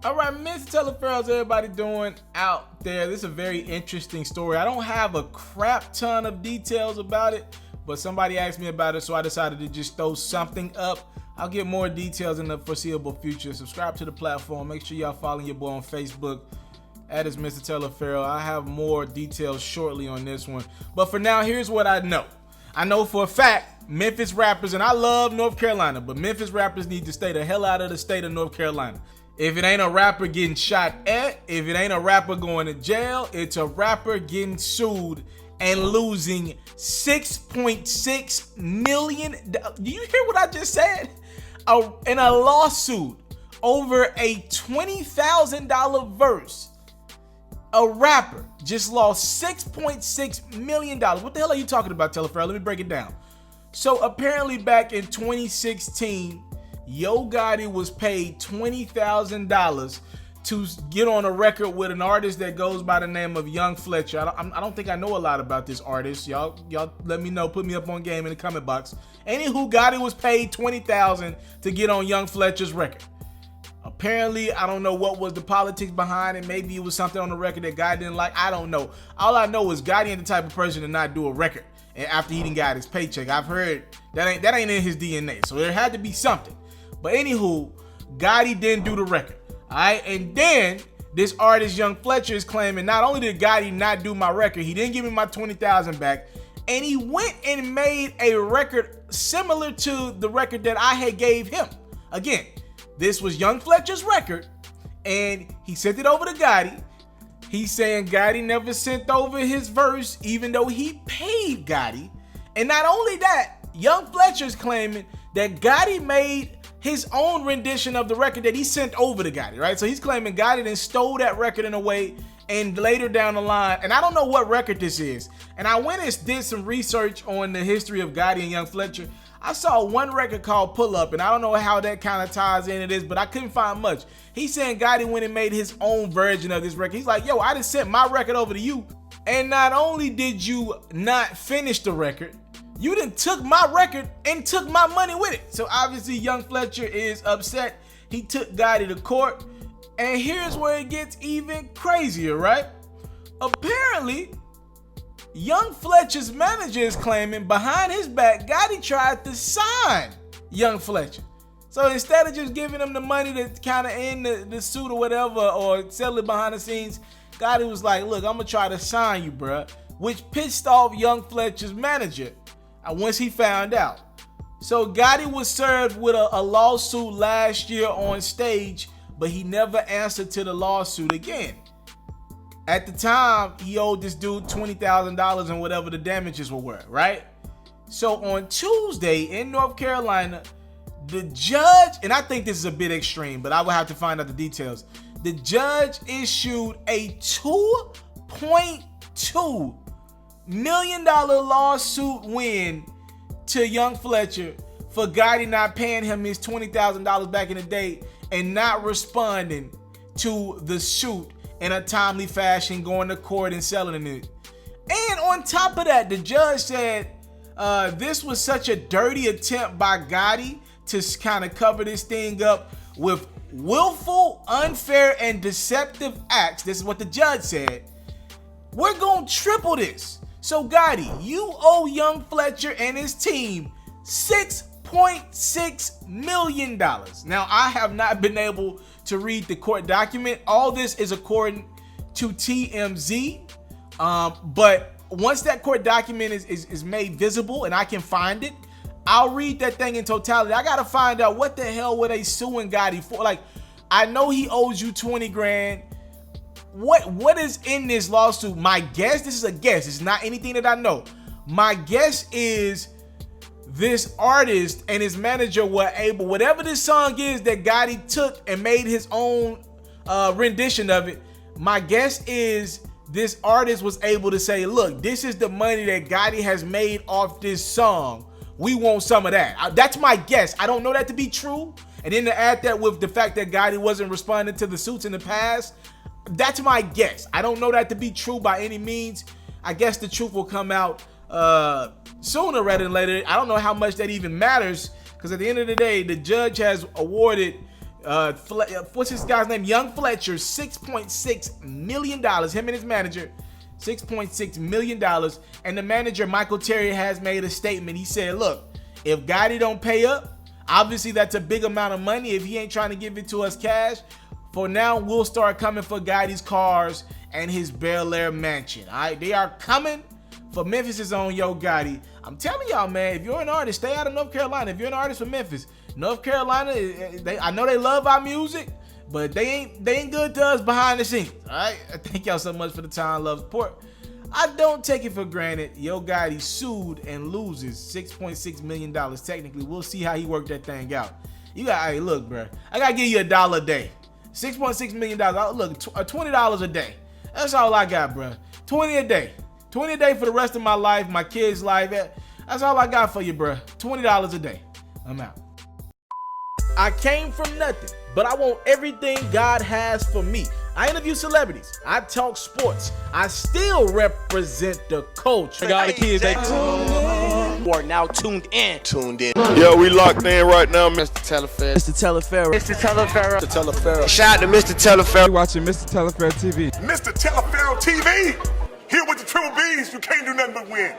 All right, Mr. TALIAFERRO'S, everybody doing out there? This is a very interesting story. I don't have a crap ton of details about it, but somebody asked me about it, so I decided to just throw something up. I'll get more details in the foreseeable future. Subscribe to the platform. Make sure y'all follow your boy on Facebook. That is Mr. TALIAFERRO. I have more details shortly on this one. But for now, here's what I know. I know for a fact, Memphis rappers, and I love North Carolina, but Memphis rappers need to stay the hell out of the state of North Carolina. If it ain't a rapper getting shot at, if it ain't a rapper going to jail, it's a rapper getting sued and losing $6.6 million. Do you hear what I just said? In a lawsuit over a $20,000 verse. A rapper just lost $6.6 million. What the hell are you talking about, TALIAFERRO? Let me break it down. So apparently back in 2016, Yo Gotti was paid $20,000 to get on a record with an artist that goes by the name of Young Fletcher. I don't think I know a lot about this artist. Y'all let me know. Put me up on game in the comment box. Anywho, Gotti was paid $20,000 to get on Young Fletcher's record. Apparently, I don't know what was the politics behind it. Maybe it was something on the record that Gotti didn't like. I don't know. All I know is Gotti ain't the type of person to not do a record and after he didn't got his paycheck. I've heard that ain't in his DNA. So there had to be something. But anywho, Gotti didn't do the record. Alright, and then this artist Young Fletcher is claiming not only did Gotti not do my record, he didn't give me my $20,000 back, and he went and made a record similar to the record that I had gave him. Again, this was Young Fletcher's record, and he sent it over to Gotti. He's saying Gotti never sent over his verse, even though he paid Gotti. And not only that, Young Fletcher's claiming that Gotti made his own rendition of the record that he sent over to Gotti, right? So he's claiming Gotti then stole that record in a way, and later down the line, and I don't know what record this is, and I went and did some research on the history of Gotti and Young Fletcher. I saw one record called Pull Up, and I don't know how that kind of ties into this, but I couldn't find much. He's saying Gotti went and made his own version of this record. He's like, yo, I just sent my record over to you, and not only did you not finish the record, you done took my record and took my money with it. So obviously Young Fletcher is upset. He took Gotti to court. And here's where it gets even crazier, right? Apparently, Young Fletcher's manager is claiming behind his back, Gotti tried to sign Young Fletcher. So instead of just giving him the money to kind of end the suit or whatever, or settle it behind the scenes, Gotti was like, look, I'm going to try to sign you, bruh. Which pissed off Young Fletcher's manager once he found out. So Gotti was served with a lawsuit last year on stage, but he never answered to the lawsuit again. At the time, he owed this dude $20,000 and whatever the damages were worth, right? So on Tuesday in North Carolina, the judge, and I think this is a bit extreme, but I will have to find out the details. The judge issued a $2.2 million lawsuit win to Young Fletcher for Gotti not paying him his $20,000 back in the day and not responding to the suit in a timely fashion, going to court and selling it. And on top of that, the judge said this was such a dirty attempt by Gotti to kind of cover this thing up with willful, unfair, and deceptive acts. This is what the judge said. We're going to triple this. So Gotti, you owe Young Fletcher and his team $6.6 million. Now, I have not been able to read the court document. All this is according to TMZ. But once that court document is made visible and I can find it, I'll read that thing in totality. I got to find out what the hell were they suing Gotti for. Like, I know he owes you 20 grand. What is in this lawsuit? My guess, this is a guess, it's not anything that I know. My guess is this artist and his manager were able, whatever this song is that Gotti took and made his own rendition of it, my guess is this artist was able to say, look, this is the money that Gotti has made off this song. We want some of that. That's my guess. I don't know that to be true. And then to add that with the fact that Gotti wasn't responding to the suits in the past, that's my guess. I don't know that to be true by any means. I guess the truth will come out sooner rather than later. I don't know how much that even matters, because at the end of the day, the judge has awarded What's this guy's name? Young Fletcher, $6.6 million. Him and his manager, $6.6 million. And the manager, Michael Terry, has made a statement. He said, look, if Gotti don't pay up, obviously that's a big amount of money. If he ain't trying to give it to us cash, for now, we'll start coming for Gotti's cars and his Bel Air mansion. All right, they are coming for Memphis' own Yo Gotti. I'm telling y'all, man, if you're an artist, stay out of North Carolina. If you're an artist from Memphis, North Carolina, I know they love our music, but they ain't good to us behind the scenes. All right, thank y'all so much for the time, love, support. I don't take it for granted. Yo Gotti sued and loses $6.6 million. Technically, we'll see how he worked that thing out. You got, hey, look, bro, I gotta give you $1 a day. $6.6 million. Look, $20 a day. That's all I got, bro. 20 a day. 20 a day for the rest of my life, my kids' life. That's all I got for you, bro. $20 a day. I'm out. I came from nothing, but I want everything God has for me. I interview celebrities. I talk sports. I still represent the culture. I got the kids, they are now tuned in. Yo, we locked in right now, Mr. TALIAFERRO. Mr. TALIAFERRO. Shout out to Mr. TALIAFERRO. You're watching Mr. TALIAFERRO TV. Mr. TALIAFERRO TV, here with the triple B's, you can't do nothing but win.